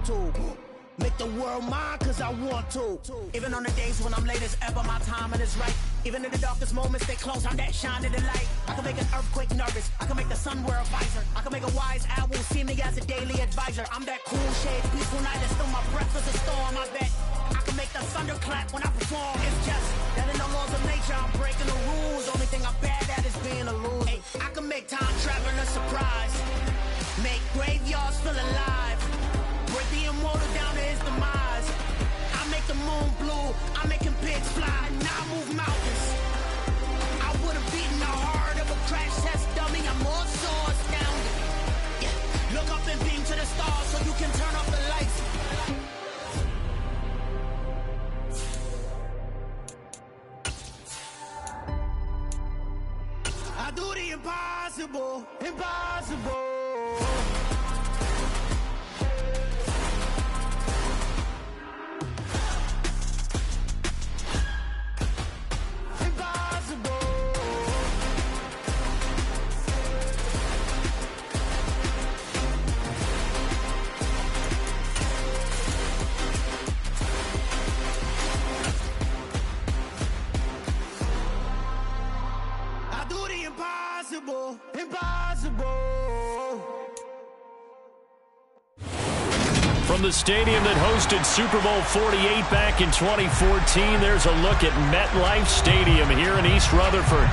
YouTube. Make the world mine cause I want to. Even on the days when I'm late as ever, my timing is right. Even in the darkest moments, they close, I'm that shining the light. I can make an earthquake nervous, I can make the sun wear a visor. I can make a wise owl see me as a daily advisor. I'm that cool shade, peaceful night, and still my breath is a storm. I bet I can make the thunder clap when I perform. It's just that in the laws of nature, I'm breaking the rules. Only thing I'm bad at is being a loser. Hey, I can make time traveling a surprise. Make graveyards feel alive. Break the immortal down to his demise. I make the moon blue, I'm making pigs fly, now I move mountains. I would've beaten the heart of a crash test dummy, I'm more so astounded. Yeah. Look up and beam to the stars so you can turn off the lights. I do the impossible, impossible. From the stadium that hosted Super Bowl 48 back in 2014, there's a look at MetLife Stadium here in East Rutherford.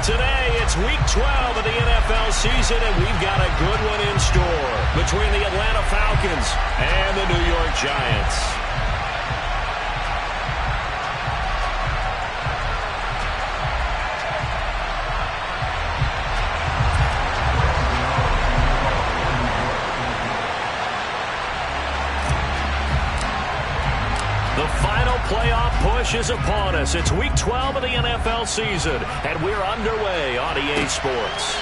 Today, it's Week 12 of the NFL season, and we've got a good one in store between the Atlanta Falcons and the New York Giants. Playoff push is upon us. It's Week 12 of the NFL season, and we're underway on EA Sports.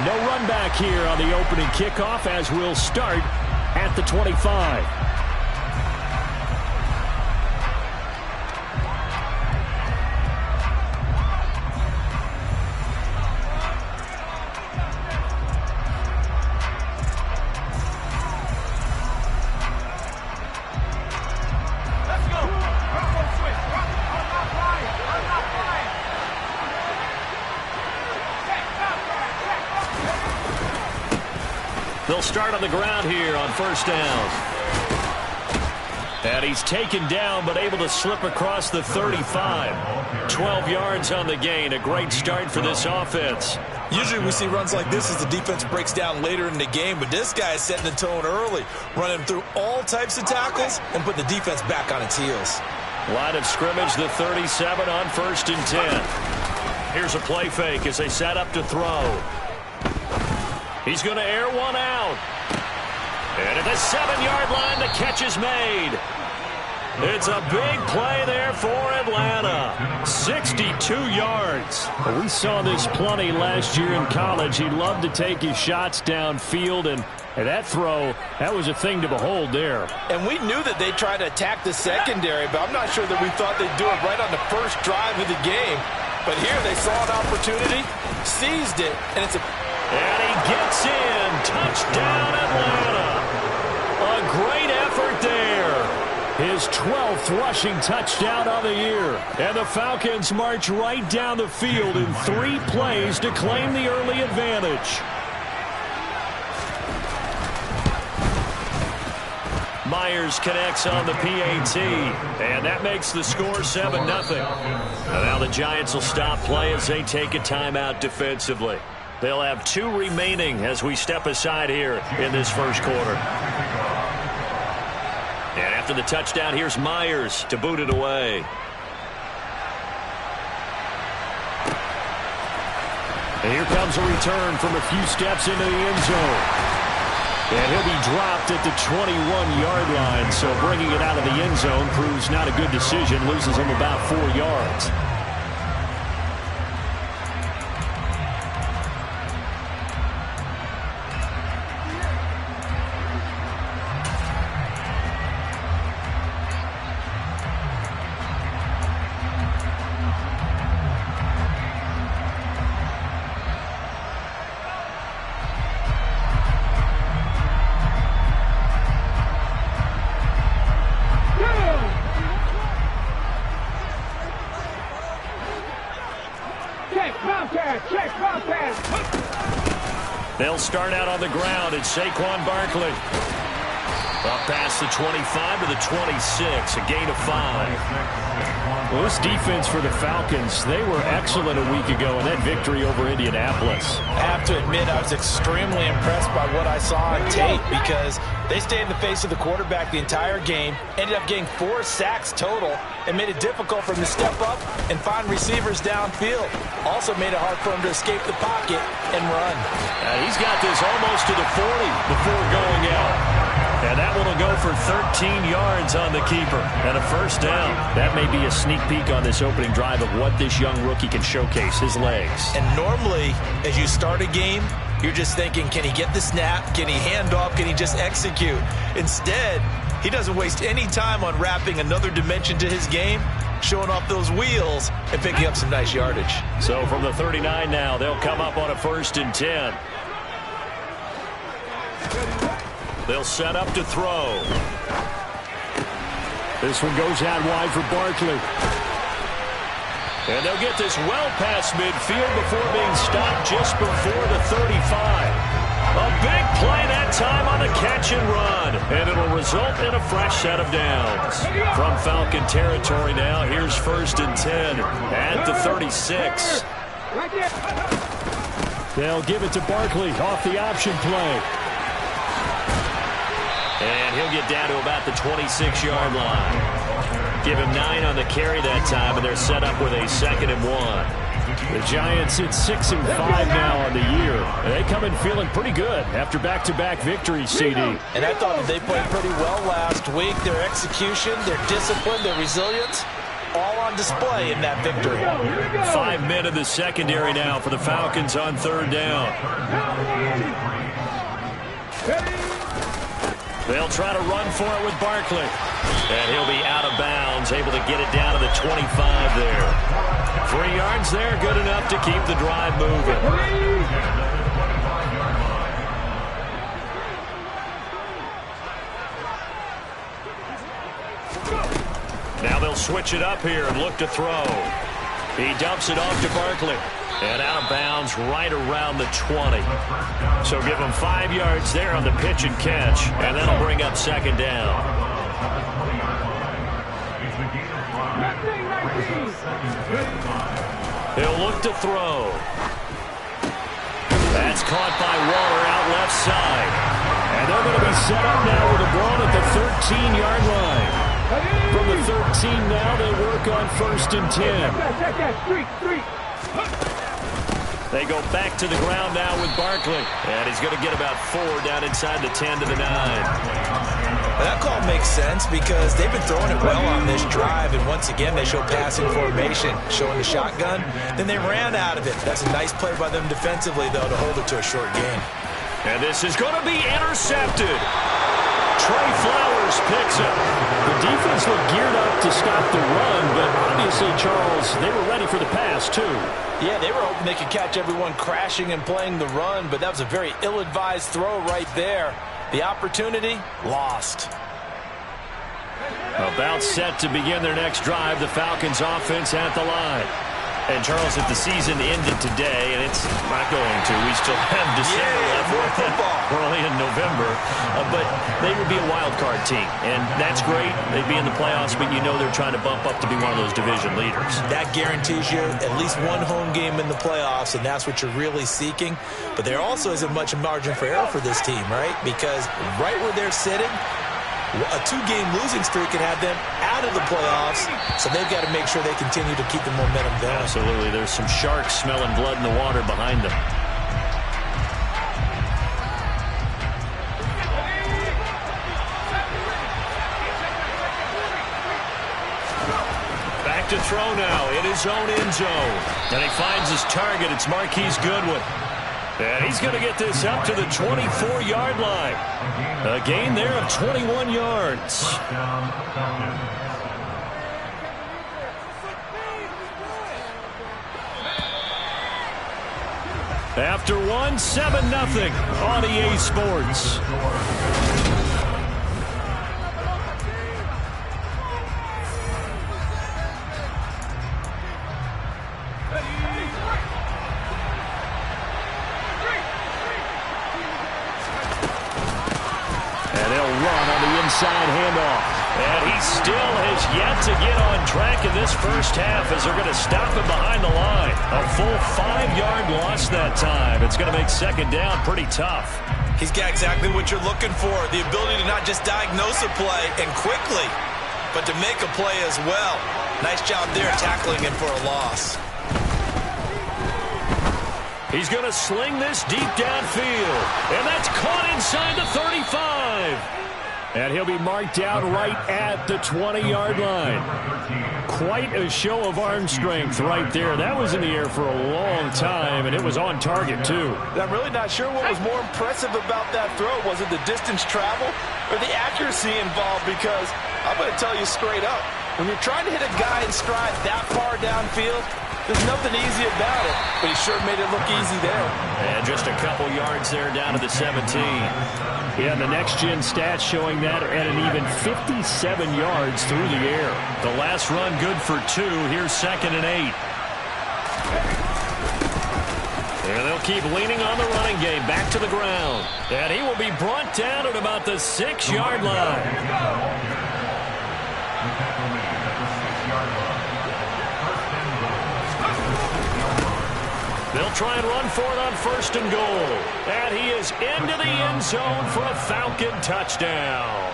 No run back here on the opening kickoff as we'll start at the 25. They'll start on the ground here on first down. And he's taken down but able to slip across the 35. 12 yards on the gain. A great start for this offense. Usually we see runs like this as the defense breaks down later in the game, but this guy is setting the tone early, running through all types of tackles and putting the defense back on its heels. Line of scrimmage, the 37 on first and 10. Here's a play fake as they set up to throw. He's going to air one out. And at the 7-yard line, the catch is made. It's a big play there for Atlanta. 62 yards. We saw this plenty last year in college. He loved to take his shots downfield, and that throw, that was a thing to behold there. And we knew that they'd try to attack the secondary, but I'm not sure that we thought they'd do it right on the first drive of the game. But here they saw an opportunity, seized it, and it's a... And he gets in. Touchdown, Atlanta. A great effort there. His 12th rushing touchdown of the year. And the Falcons march right down the field in 3 plays to claim the early advantage. Myers connects on the PAT, and that makes the score 7-0. Now the Giants will stop play as they take a timeout defensively. They'll have 2 remaining as we step aside here in this first quarter. And after the touchdown, here's Myers to boot it away. And here comes a return from a few steps into the end zone. And he'll be dropped at the 21-yard line, so bringing it out of the end zone proves not a good decision, loses him about 4 yards. They'll start out on the ground. It's Saquon Barkley. Up past the 25 to the 26, a gain of 5. Well, this defense for the Falcons, they were excellent a week ago in that victory over Indianapolis. I have to admit, I was extremely impressed by what I saw on tape because they stayed in the face of the quarterback the entire game, ended up getting 4 sacks total, and made it difficult for him to step up and find receivers downfield. Also made it hard for him to escape the pocket and run. He's got this almost to the 40 before going out. And that one will go for 13 yards on the keeper and a first down. That may be a sneak peek on this opening drive of what this young rookie can showcase, his legs. And normally, as you start a game, you're just thinking, can he get the snap? Can he hand off? Can he just execute? Instead, he doesn't waste any time on wrapping another dimension to his game, showing off those wheels and picking up some nice yardage. So from the 39 now, they'll come up on a 1st and 10. They'll set up to throw. This one goes out wide for Barkley. And they'll get this well past midfield before being stopped just before the 35. A big play that time on the catch and run. And it'll result in a fresh set of downs. From Falcon territory now, here's 1st and 10 at the 36. They'll give it to Barkley off the option play. And he'll get down to about the 26-yard line. Give him 9 on the carry that time, and they're set up with a 2nd and 1. The Giants at 6 and 5 now on the year. They come in feeling pretty good after back-to-back victories, CD. And I thought that they played pretty well last week. Their execution, their discipline, their resilience, all on display in that victory. 5 men in the secondary now for the Falcons on 3rd down. They'll try to run for it with Barkley. And he'll be out of bounds, able to get it down to the 25 there. 3 yards there, good enough to keep the drive moving. Now they'll switch it up here and look to throw. He dumps it off to Barkley. And out of bounds right around the 20. So give him 5 yards there on the pitch and catch. And that'll bring up 2nd down. He'll look to throw. That's caught by Waller out left side. And they're going to be set up now with the ball at the 13-yard line. From the 13 now, they work on 1st and 10. They go back to the ground now with Barkley. And he's going to get about 4 down inside the 10 to the 9. That call makes sense because they've been throwing it well on this drive. And once again, they show passing formation, showing the shotgun. Then they ran out of it. That's a nice play by them defensively, though, to hold it to a short gain. And this is going to be intercepted. Trey Flowers picks it. The defense looked geared up to stop the run, but obviously, Charles, they were ready for the pass, too. Yeah, they were hoping they could catch everyone crashing and playing the run, but that was a very ill-advised throw right there. The opportunity, lost. About set to begin their next drive, the Falcons offense at the line. And, Charles, if the season ended today, and it's not going to, we still have December left, early in November, but they would be a wild card team, and that's great. They'd be in the playoffs, but you know they're trying to bump up to be one of those division leaders. That guarantees you at least one home game in the playoffs, and that's what you're really seeking. But there also isn't much margin for error for this team, right? Because right where they're sitting, a 2-game losing streak can have them out of the playoffs, so they've got to make sure they continue to keep the momentum going. Absolutely. There's some sharks smelling blood in the water behind them. Back to throw now in his own end zone. And he finds his target. It's Marquise Goodwin. And he's going to get this up to the 24-yard line. A gain there of 21 yards. After one, 7-0 on EA Sports. inside handoff. And he still has yet to get on track in this first half as they're going to stop him behind the line. A full 5-yard loss that time. It's going to make second down pretty tough. He's got exactly what you're looking for, the ability to not just diagnose a play and quickly, but to make a play as well. Nice job there tackling him for a loss. He's going to sling this deep downfield, and that's caught inside the 35. And he'll be marked down right at the 20-yard line. Quite a show of arm strength right there. That was in the air for a long time, and it was on target, too. I'm really not sure what was more impressive about that throw. Was it the distance travel or the accuracy involved? Because I'm going to tell you straight up, when you're trying to hit a guy in stride that far downfield, there's nothing easy about it, but he sure made it look easy there. And just a couple yards there down to the 17. Yeah, the next-gen stats showing that at an even 57 yards through the air. The last run good for 2. Here's 2nd and 8. And they'll keep leaning on the running game back to the ground. And he will be brought down at about the 6-yard line. They'll try and run for it on 1st and goal. And he is into the end zone for a Falcon touchdown.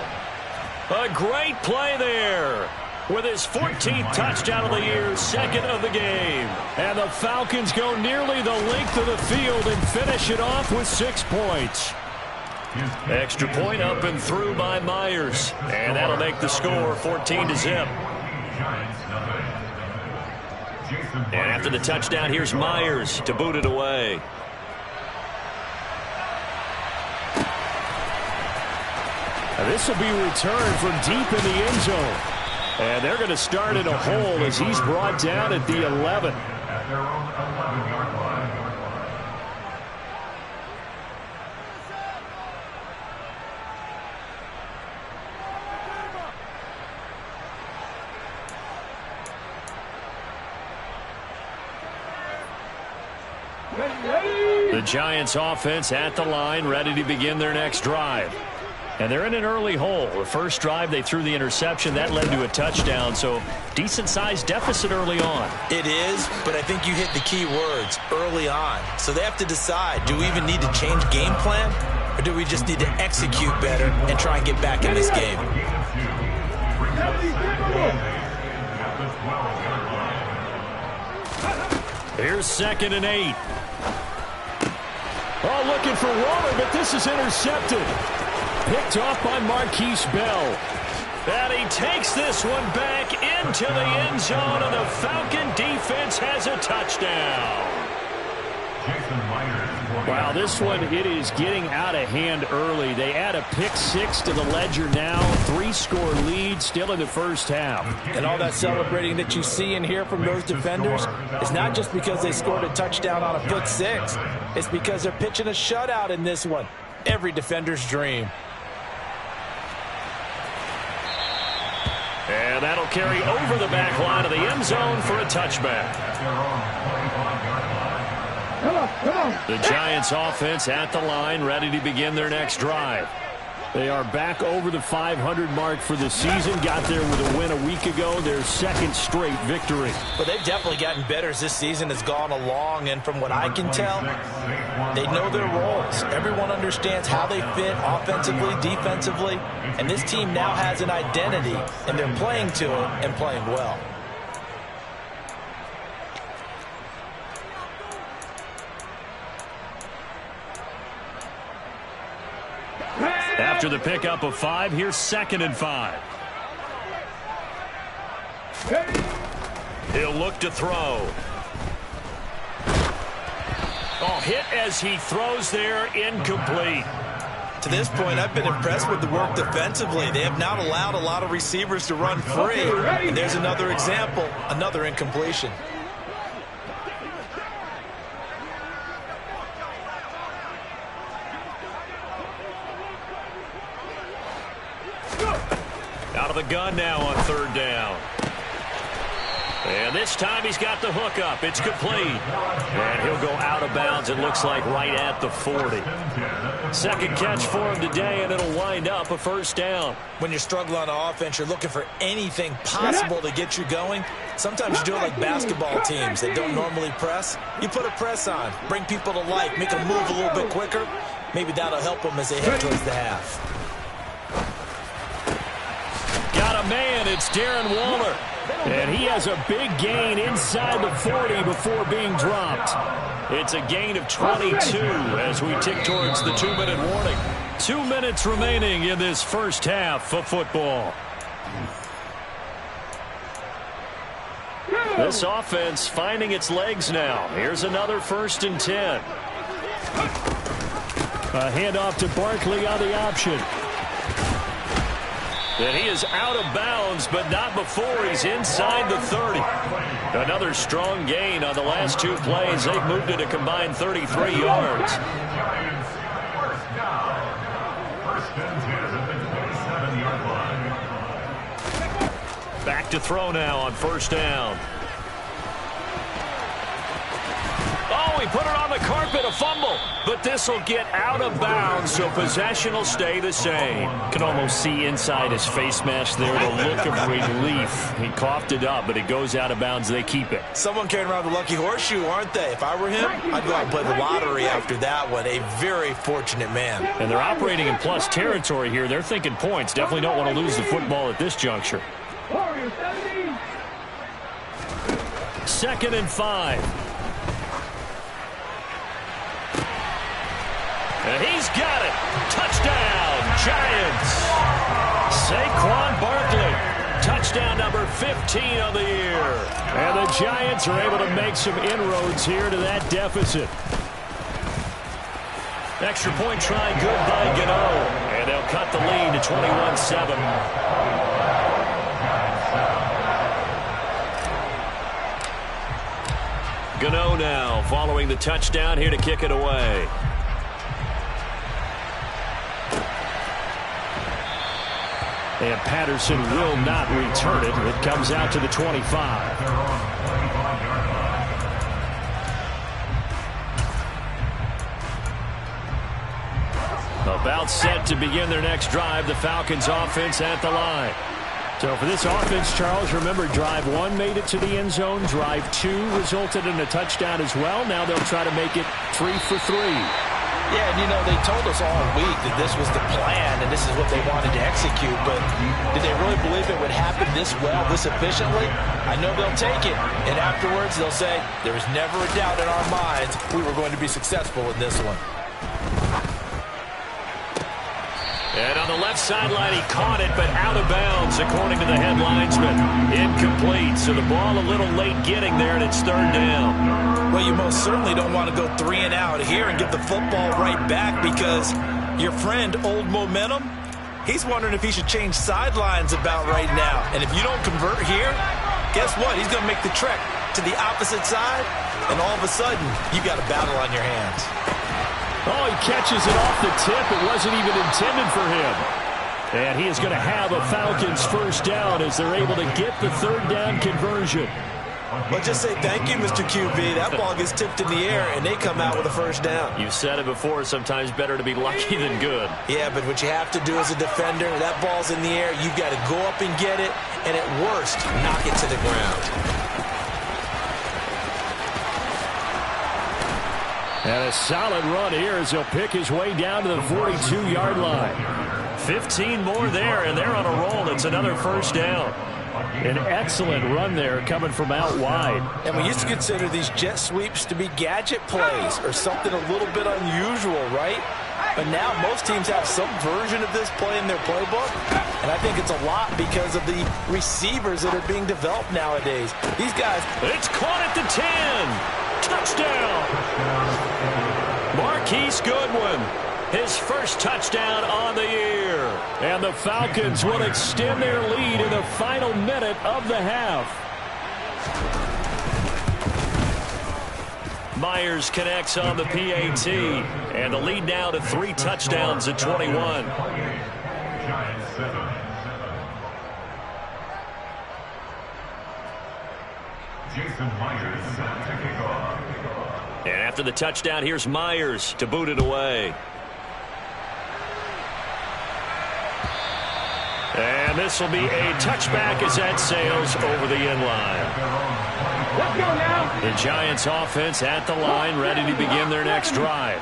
A great play there. With his 14th touchdown of the year, 2nd of the game. And the Falcons go nearly the length of the field and finish it off with 6 points. Extra point up and through by Myers. And that'll make the score 14-0. And after the touchdown, here's Myers to boot it away. Now this will be returned from deep in the end zone. And they're going to start in a hole as he's brought down at the 11. At their own 11-yard line. The Giants offense at the line, ready to begin their next drive. And they're in an early hole. The first drive, they threw the interception. That led to a touchdown, so decent-sized deficit early on. It is, but I think you hit the key words, early on. So they have to decide, do we even need to change game plan, or do we just need to execute better and try and get back in this game? Here's 2nd and 8. Oh, looking for water, but this is intercepted. Picked off by Marquise Bell. And he takes this one back into the end zone, and the Falcon defense has a touchdown. Wow, this one, it is getting out of hand early. They add a pick 6 to the ledger now. 3-score lead still in the first half. And all that celebrating that you see and hear from those defenders is not just because they scored a touchdown on a pick 6. It's because they're pitching a shutout in this one. Every defender's dream. And that'll carry over the back line of the end zone for a touchback. The Giants offense at the line, ready to begin their next drive. They are back over the 500 mark for the season. Got there with a win a week ago, their 2nd straight victory. But they've definitely gotten better as this season has gone along, and from what I can tell, they know their roles. Everyone understands how they fit offensively, defensively, and this team now has an identity, and they're playing to it and playing well. After the pickup of 5, here's 2nd and 5. He'll look to throw. Oh, hit as he throws there, incomplete. To this point, I've been impressed with the work defensively. They have not allowed a lot of receivers to run free. And there's another example, another incompletion. Out of the gun now on 3rd down. And this time he's got the hook up. It's complete. And he'll go out of bounds, it looks like, right at the 40. Second catch for him today, and it'll wind up a first down. When you're struggling on offense, you're looking for anything possible to get you going. Sometimes you do it like basketball teams that don't normally press. You put a press on, bring people to life, make them move a little bit quicker. Maybe that'll help them as they head towards the half. Got a man. It's Darren Waller. And he has a big gain inside the 40 before being dropped. It's a gain of 22 as we tick towards the 2-minute warning. 2 minutes remaining in this first half of football. This offense finding its legs now. Here's another 1st and 10. A handoff to Barkley on the option. And he is out of bounds, but not before he's inside the 30. Another strong gain on the last 2 plays. They've moved it a combined 33 yards. Back to throw now on 1st down. Oh, he put it on the carpet, a fumble. But this will get out of bounds, so possession will stay the same. Can almost see inside his face mask there the look of relief. He coughed it up, but it goes out of bounds. They keep it. Someone carrying around the lucky horseshoe, aren't they? If I were him, I'd go out and play the lottery after that one. A very fortunate man. And they're operating in plus territory here. They're thinking points. Definitely don't want to lose the football at this juncture. 2nd and 5. And he's got it. Touchdown, Giants. Saquon Barkley. Touchdown number 15 of the year. And the Giants are able to make some inroads here to that deficit. Extra point try good by Gano. And they'll cut the lead to 21-7. Gano now following the touchdown here to kick it away. And Patterson will not return it. It comes out to the 25. About set to begin their next drive. The Falcons offense at the line. So for this offense, Charles, remember drive 1 made it to the end zone. Drive 2 resulted in a touchdown as well. Now they'll try to make it 3 for 3. Yeah, and you know, they told us all week that this was the plan and this is what they wanted to execute, but did they really believe it would happen this well, this efficiently? I know they'll take it, and afterwards they'll say, there was never a doubt in our minds we were going to be successful in this one. And on the left sideline, he caught it, but out of bounds, according to the head linesman. Incomplete, so the ball a little late getting there, and it's 3rd down. Well, you most certainly don't want to go 3 and out here and get the football right back because your friend, Old Momentum, he's wondering if he should change sidelines about right now. And if you don't convert here, guess what? He's going to make the trek to the opposite side, and all of a sudden, you got a battle on your hands. Oh, he catches it off the tip. It wasn't even intended for him. And he is going to have a Falcons 1st down as they're able to get the 3rd down conversion. Well, just say thank you, Mr. QB. That ball gets tipped in the air, and they come out with a 1st down. You've said it before, sometimes better to be lucky than good. Yeah, but what you have to do as a defender, that ball's in the air, you've got to go up and get it, and at worst, knock it to the ground. And a solid run here as he'll pick his way down to the 42-yard line. 15 more there, and they're on a roll. It's another 1st down. An excellent run there coming from out wide. And we used to consider these jet sweeps to be gadget plays or something a little bit unusual, right? But now most teams have some version of this play in their playbook. And I think it's a lot because of the receivers that are being developed nowadays. These guys... It's caught at the 10. Touchdown. Marquise Goodwin, his 1st touchdown on the year. And the Falcons will extend their lead in the final minute of the half. Myers connects on the PAT. And the lead now to 3 touchdowns at 21. Jason Myers to kick off. And after the touchdown, here's Myers to boot it away. And this will be a touchback as that sails over the end line. Let's go now. The Giants offense at the line, ready to begin their next drive.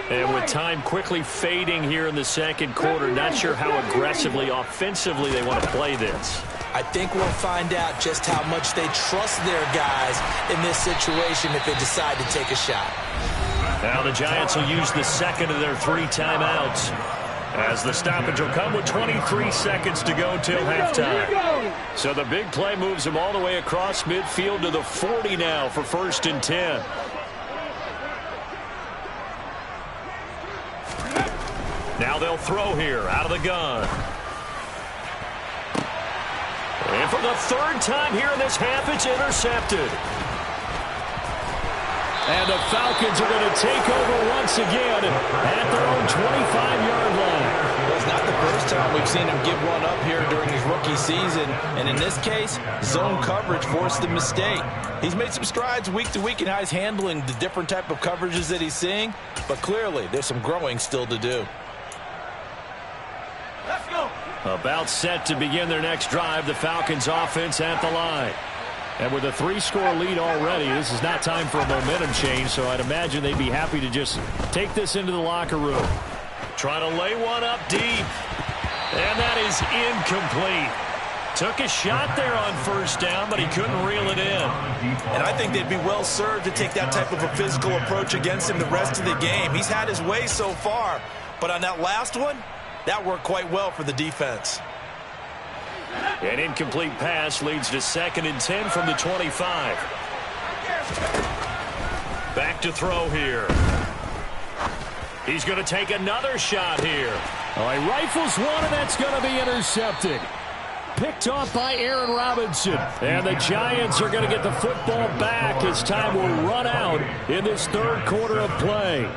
And with time quickly fading here in the second quarter, not sure how aggressively, offensively they want to play this. I think we'll find out just how much they trust their guys in this situation if they decide to take a shot. Now the Giants will use the second of their 3 timeouts, as the stoppage will come with 23 seconds to go till halftime. So the big play moves them all the way across midfield to the 40 now for 1st and 10. Now they'll throw here out of the gun. And for the 3rd time here in this half, it's intercepted. And the Falcons are going to take over once again at their own 25-yard line. Well, it's not the first time we've seen him give one up here during his rookie season. And in this case, zone coverage forced the mistake. He's made some strides week to week in how he's handling the different type of coverages that he's seeing. But clearly, there's some growing still to do. Let's go. About set to begin their next drive, the Falcons offense at the line. And with a 3-score lead already, this is not time for a momentum change, so I'd imagine they'd be happy to just take this into the locker room. Trying to lay one up deep. And that is incomplete. Took a shot there on 1st down, but he couldn't reel it in. And I think they'd be well served to take that type of a physical approach against him the rest of the game. He's had his way so far, but on that last one, that worked quite well for the defense. An incomplete pass leads to 2nd and 10 from the 25. Back to throw here. He's going to take another shot here. Oh, he rifles one, and that's going to be intercepted. Picked off by Aaron Robinson. And the Giants are going to get the football back as time will run out in this 3rd quarter of play.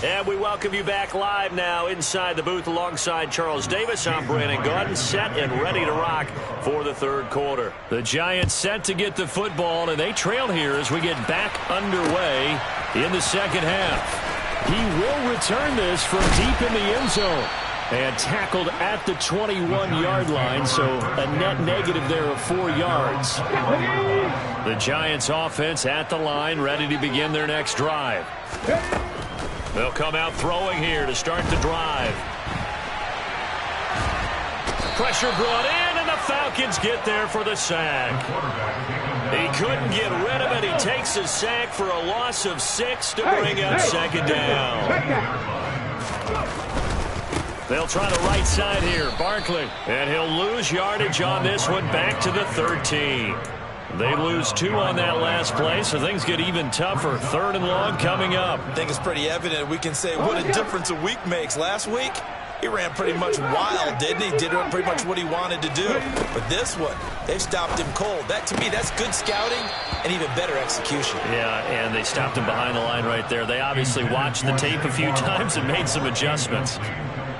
And we welcome you back live now inside the booth alongside Charles Davis. I'm Brandon Gaudin, set and ready to rock for the 3rd quarter. The Giants set to get the football, and they trail here as we get back underway in the 2nd half. He will return this from deep in the end zone. And tackled at the 21-yard line, so a net negative there of 4 yards. The Giants offense at the line, ready to begin their next drive. They'll come out throwing here to start the drive. Pressure brought in, and the Falcons get there for the sack. He couldn't get rid of it. He takes a sack for a loss of 6 to bring up 2nd down. They'll try the right side here. Barkley. And he'll lose yardage on this one back to the 13. They lose 2 on that last play, so things get even tougher. 3rd and long coming up. I think it's pretty evident. We can say what a difference a week makes. Last week, he ran pretty much wild, didn't he? Did pretty much what he wanted to do. But this one, they've stopped him cold. That, to me, that's good scouting and even better execution. Yeah, and they stopped him behind the line right there. They obviously watched the tape a few times and made some adjustments.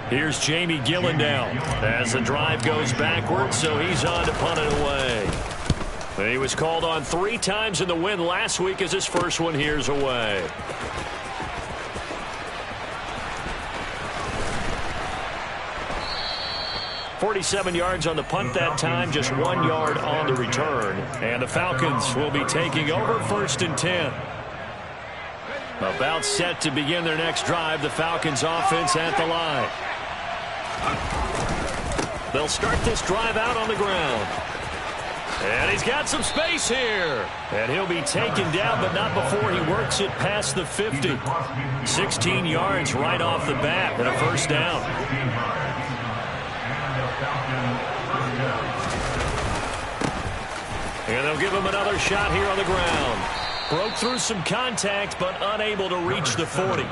Here's Jamie Gillendown as the drive goes backwards, so he's on to punt it away. He was called on 3 times in the win last week as his first one here's away. .47 yards on the punt that time, just 1 yard on the return. And the Falcons will be taking over 1st and 10. About set to begin their next drive, the Falcons offense at the line. They'll start this drive out on the ground. And he's got some space here. And he'll be taken down, but not before he works it past the 50. 16 yards right off the bat and a 1st down. And they'll give him another shot here on the ground. Broke through some contact, but unable to reach the 40.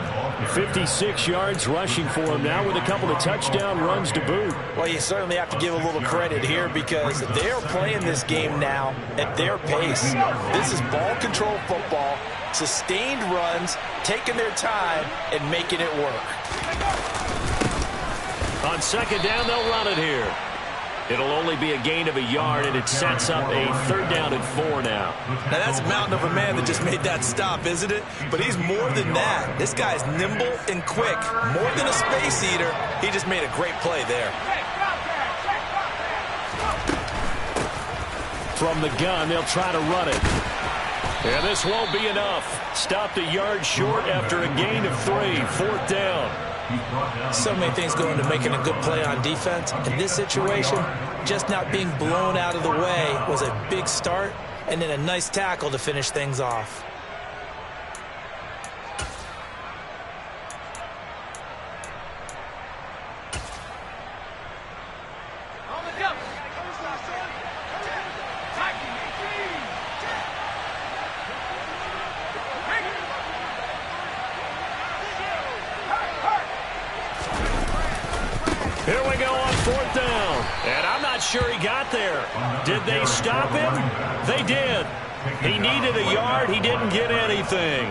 56 yards rushing for him now with a couple of touchdown runs to boot. Well, you certainly have to give a little credit here because they're playing this game now at their pace. This is ball control football. sustained runs, taking their time, and making it work. On second down, they'll run it here. It'll only be a gain of a yard, and it sets up a 3rd down and 4 now. Now, that's a mountain of a man that just made that stop, isn't it? But he's more than that. This guy's nimble and quick. More than a space eater, he just made a great play there. From the gun, they'll try to run it. And this won't be enough. Stopped a yard short after a gain of 3. 4th down. So many things go into making a good play on defense. In this situation, just not being blown out of the way was a big start, and then a nice tackle to finish things off. Here we go on 4th down. And I'm not sure he got there. Did they stop him? They did. He needed a yard. He didn't get anything.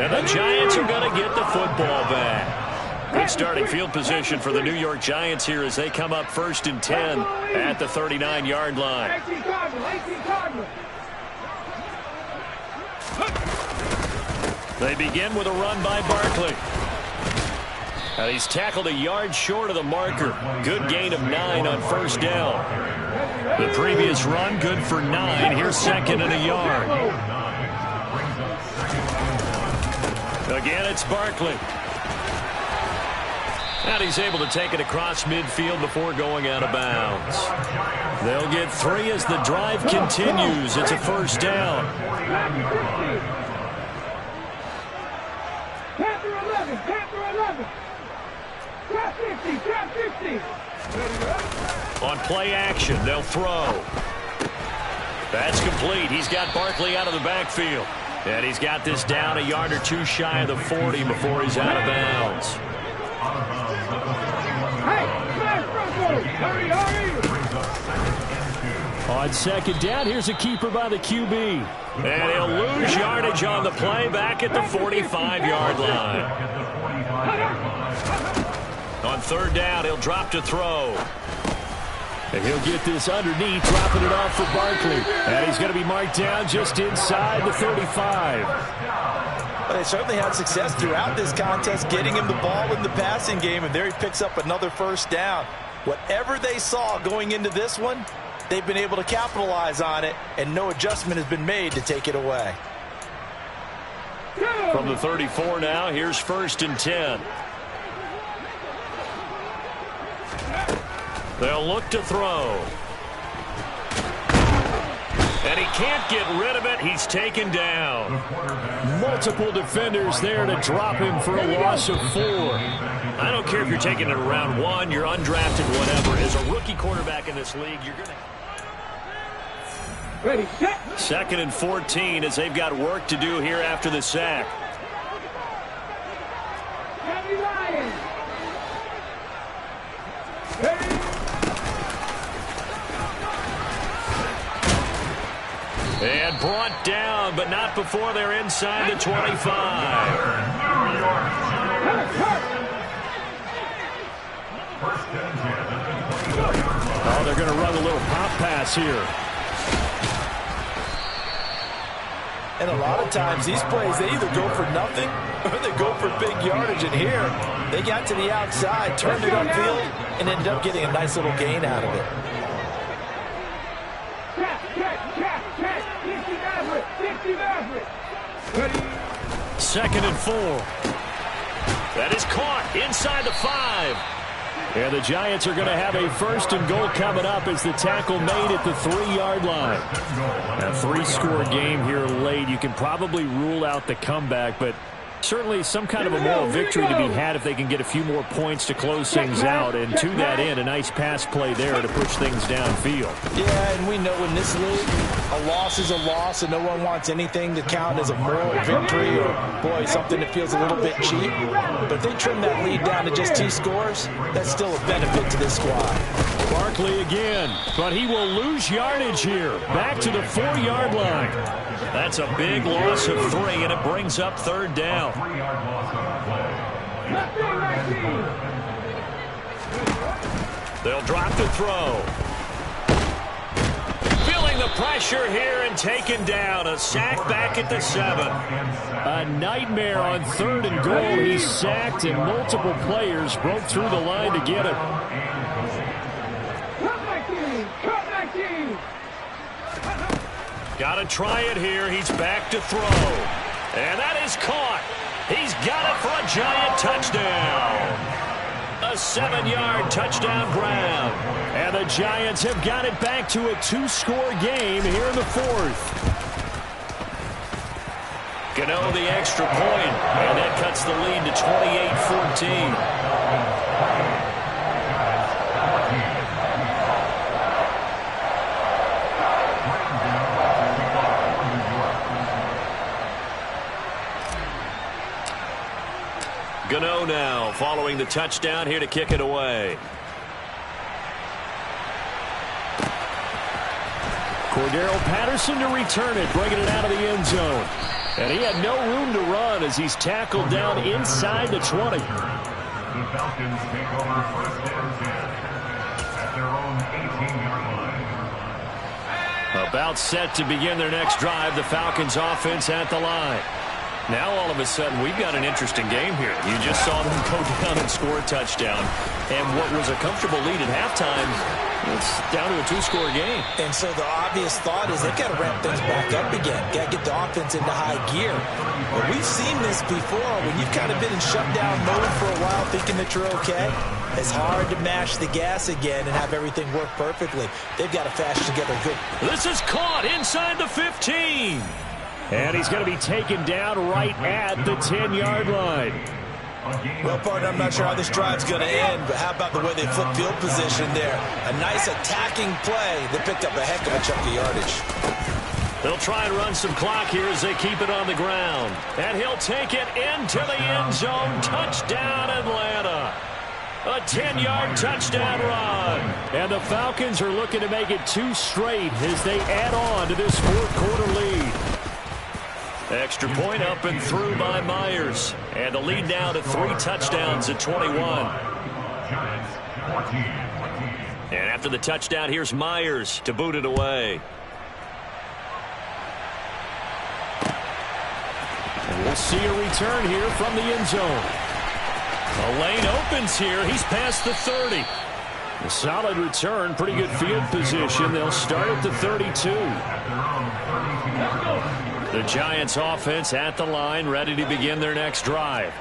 And the Giants are going to get the football back. Good starting field position for the New York Giants here as they come up 1st and 10 at the 39-yard line. They begin with a run by Barkley. And he's tackled a yard short of the marker. Good gain of 9 on 1st down. The previous run, good for 9. Here's 2nd and a yard. Again, it's Barkley. And he's able to take it across midfield before going out of bounds. They'll get 3 as the drive continues. It's a 1st down. On play action, they'll throw. That's complete. He's got Barkley out of the backfield. And he's got this down a yard or 2 shy of the 40 before he's out of bounds. On 2nd down, here's a keeper by the QB. And he'll lose yardage on the play back at the 45-yard line. On 3rd down, he'll drop to throw. And he'll get this underneath, dropping it off for Barkley. And he's going to be marked down just inside the 35. Well, they certainly had success throughout this contest, getting him the ball in the passing game, and there he picks up another 1st down. Whatever they saw going into this one, they've been able to capitalize on it, and no adjustment has been made to take it away. From the 34 now, here's 1st and 10. They'll look to throw. And he can't get rid of it. He's taken down. Multiple defenders there to drop him for a loss of 4. I don't care if you're taking it in round 1, you're undrafted, whatever. As a rookie quarterback in this league, you're going to... Ready, set. 2nd and 14 as they've got work to do here after the sack. And brought down, but not before they're inside the 25. Oh, they're going to run a little pop pass here. And a lot of times, these plays, they either go for nothing or they go for big yardage. And here, they got to the outside, turned it upfield, and ended up getting a nice little gain out of it. 2nd and 4. That is caught inside the 5. And the Giants are going to have a 1st and goal coming up as the tackle made at the 3-yard line. A 3-score game here late. You can probably rule out the comeback, but certainly some kind of a moral victory to be had if they can get a few more points to close things out. And to that end, a nice pass play there to push things downfield. Yeah, and we know in this league, A loss is a loss, and no one wants anything to count as a moral victory or, boy, something that feels a little bit cheap. But if they trim that lead down to just 2 scores, that's still a benefit to this squad. Barkley again, but he will lose yardage here. Back to the 4-yard line. That's a big loss of 3, and it brings up 3rd down. They'll drop the throw. Feeling the pressure here and taken down. A sack back at the 7. A nightmare on 3rd and goal. He's sacked, and multiple players broke through the line to get him. Got to try it here. He's back to throw. And that is caught. He's got it for a giant touchdown. A 7-yard touchdown grab. And the Giants have got it back to a 2-score game here in the 4th. Gano the extra point, and that cuts the lead to 28-14. Gano now following the touchdown here to kick it away. Cordero Patterson to return it, bringing it out of the end zone. And he had no room to run as he's tackled down inside the 20. The Falcons take over 1st and 10 at their own 18-yard line. About set to begin their next drive, the Falcons offense at the line. Now all of a sudden we've got an interesting game here. You just saw them go down and score a touchdown. And what was a comfortable lead at halftime, it's down to a 2-score game. And so the obvious thought is they've got to ramp things back up again. Got to get the offense into high gear. But we've seen this before when you've kind of been in shutdown mode for a while thinking that you're okay. It's hard to mash the gas again and have everything work perfectly. They've got to fashion together good. This is caught inside the 15. And he's going to be taken down right at the 10-yard line. Well, partner, I'm not sure how this drive's going to end, but how about the way they flip field position there? A nice attacking play that picked up a heck of a chunk of yardage. They'll try and run some clock here as they keep it on the ground. And he'll take it into the end zone. Touchdown, Atlanta. A 10-yard touchdown run. And the Falcons are looking to make it 2 straight as they add on to this 4th-quarter lead. Extra point up and through by Myers. And the lead now to 3 touchdowns at 21. And after the touchdown, here's Myers to boot it away. And we'll see a return here from the end zone. A lane opens here. He's past the 30. A solid return, pretty good field position. They'll start at the 32. The Giants offense at the line, ready to begin their next drive.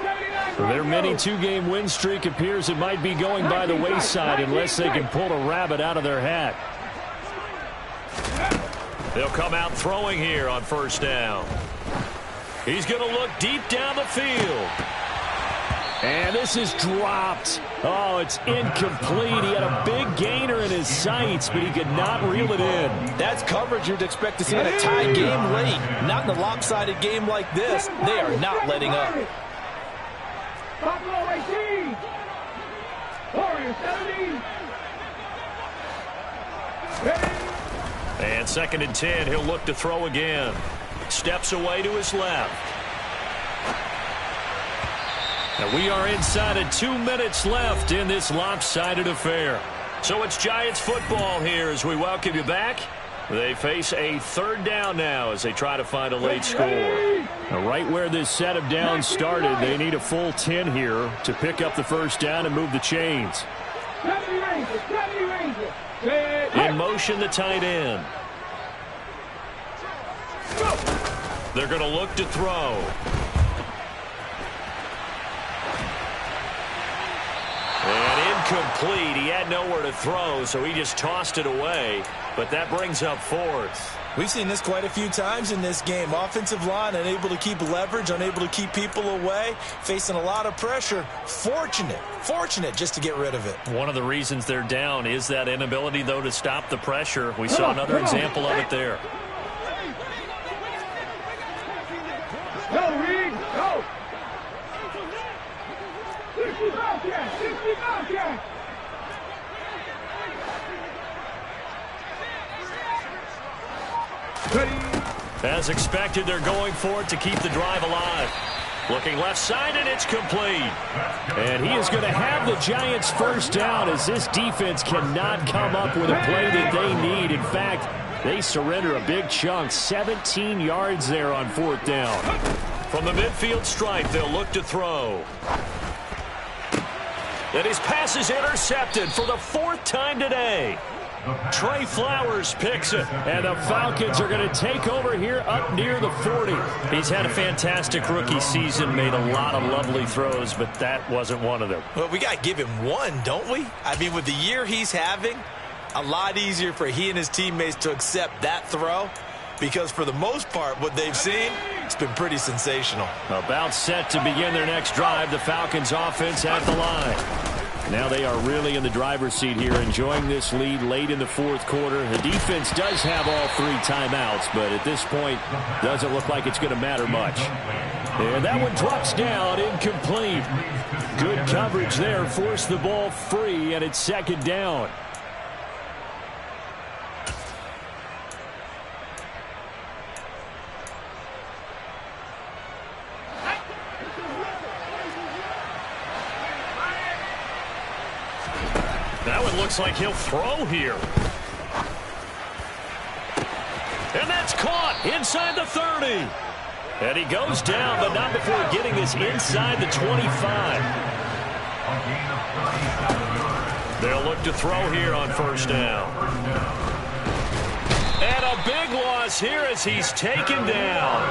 Their mini 2-game win streak appears it might be going by the wayside unless they can pull a rabbit out of their hat. They'll come out throwing here on 1st down. He's going to look deep down the field. And this is dropped. Oh, it's incomplete. He had a big gainer in his sights, but he could not reel it in. That's coverage you'd expect to see in a tie game late. Not in a lopsided game like this. They are not letting up. Buffalo 18. Warriors 17. And 2nd and 10. He'll look to throw again. Steps away to his left. And we are inside of 2 minutes left in this lopsided affair. So it's Giants football here as we welcome you back. They face a 3rd down now as they try to find a late score. Now, right where this set of downs started, they need a full 10 here to pick up the 1st down and move the chains. In motion, the tight end. They're going to look to throw. And incomplete. He had nowhere to throw, so he just tossed it away. But that brings up 4th. We've seen this quite a few times in this game. Offensive line unable to keep leverage, unable to keep people away, facing a lot of pressure. Fortunate just to get rid of it. One of the reasons they're down is that inability, though, to stop the pressure. We saw another example of it there. As expected, they're going for it to keep the drive alive. Looking left side, and it's complete. And he is going to have the Giants first down as this defense cannot come up with a play that they need. In fact, they surrender a big chunk, 17 yards there on 4th down. From the midfield stripe, they'll look to throw. And his pass is intercepted for the 4th time today. Trey Flowers picks it. And the Falcons are going to take over here up near the 40. He's had a fantastic rookie season, made a lot of lovely throws, but that wasn't one of them. Well, we got to give him one, don't we? I mean, with the year he's having, a lot easier for he and his teammates to accept that throw, because for the most part, what they've seen, it's been pretty sensational. About set to begin their next drive, the Falcons offense at the line. Now they are really in the driver's seat here, enjoying this lead late in the 4th quarter. The defense does have all 3 timeouts, but at this point, doesn't look like it's going to matter much. And that one drops down, incomplete. Good coverage there, forced the ball free, and it's 2nd down. That one looks like he'll throw here. And that's caught inside the 30. And he goes down, but not before getting this inside the 25. They'll look to throw here on 1st down. And a big loss here as he's taken down.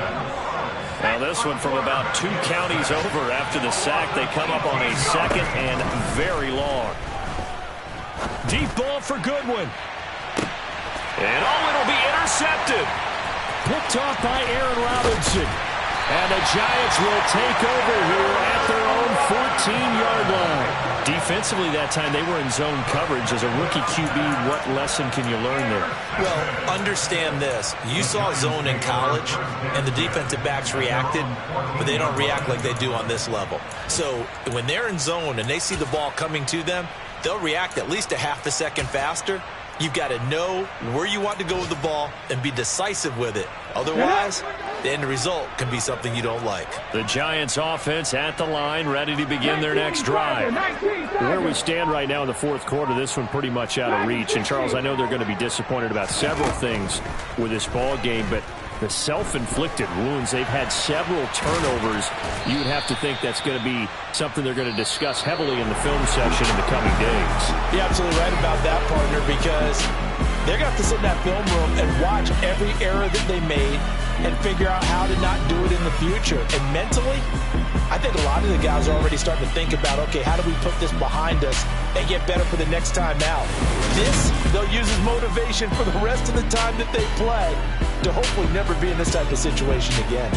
Now this one from about 2 counties over after the sack. They come up on a 2nd and very long. Deep ball for Goodwin. And it'll be intercepted. Picked off by Aaron Robinson. And the Giants will take over here at their own 14-yard line. Defensively that time, they were in zone coverage. As a rookie QB, what lesson can you learn there? Well, understand this. You saw zone in college, and the defensive backs reacted, but they don't react like they do on this level. So when they're in zone and they see the ball coming to them, they'll react at least a half a second faster. You've got to know where you want to go with the ball and be decisive with it. Otherwise, the end result can be something you don't like. The Giants offense at the line, ready to begin their next drive. Where we stand right now in the 4th quarter, this one pretty much out of reach. And, Charles, I know they're going to be disappointed about several things with this ball game, but the self-inflicted wounds, they've had several turnovers. You would have to think that's going to be something they're going to discuss heavily in the film session in the coming days. You're absolutely right about that, partner, because they're going to have to sit in that film room and watch every error that they made and figure out how to not do it in the future. And mentally, I think a lot of the guys are already starting to think about, okay, how do we put this behind us and get better for the next time out? This, they'll use as motivation for the rest of the time that they play to hopefully never be in this type of situation again.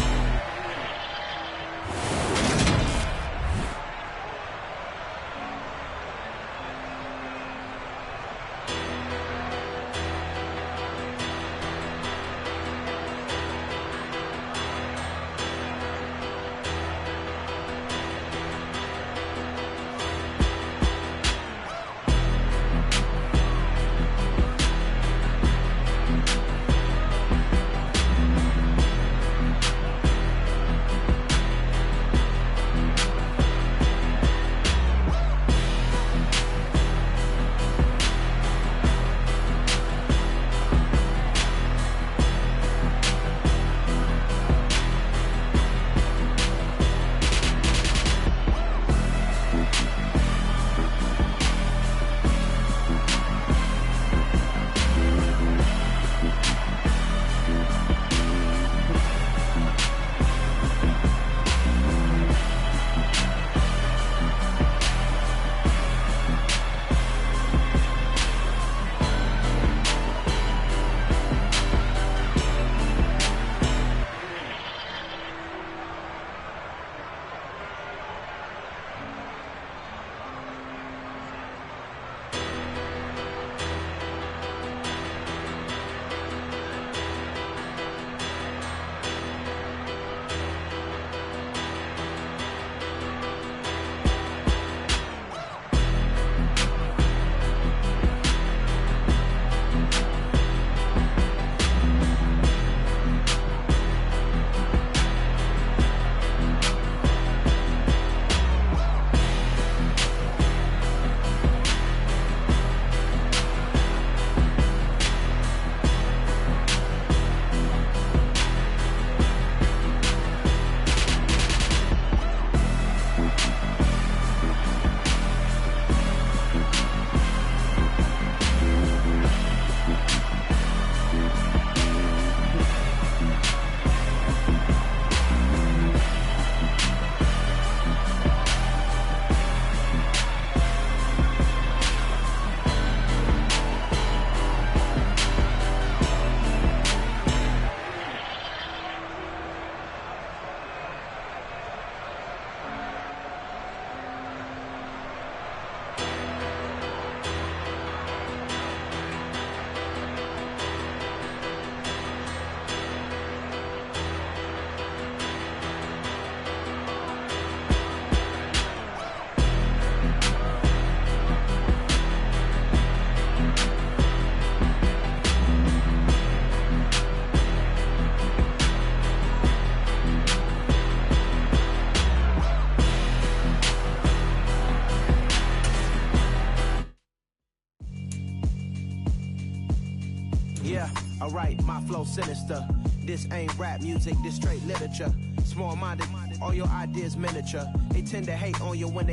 Yeah, alright, my flow sinister. This ain't rap music, this straight literature. Small-minded, all your ideas miniature. They tend to hate on you when they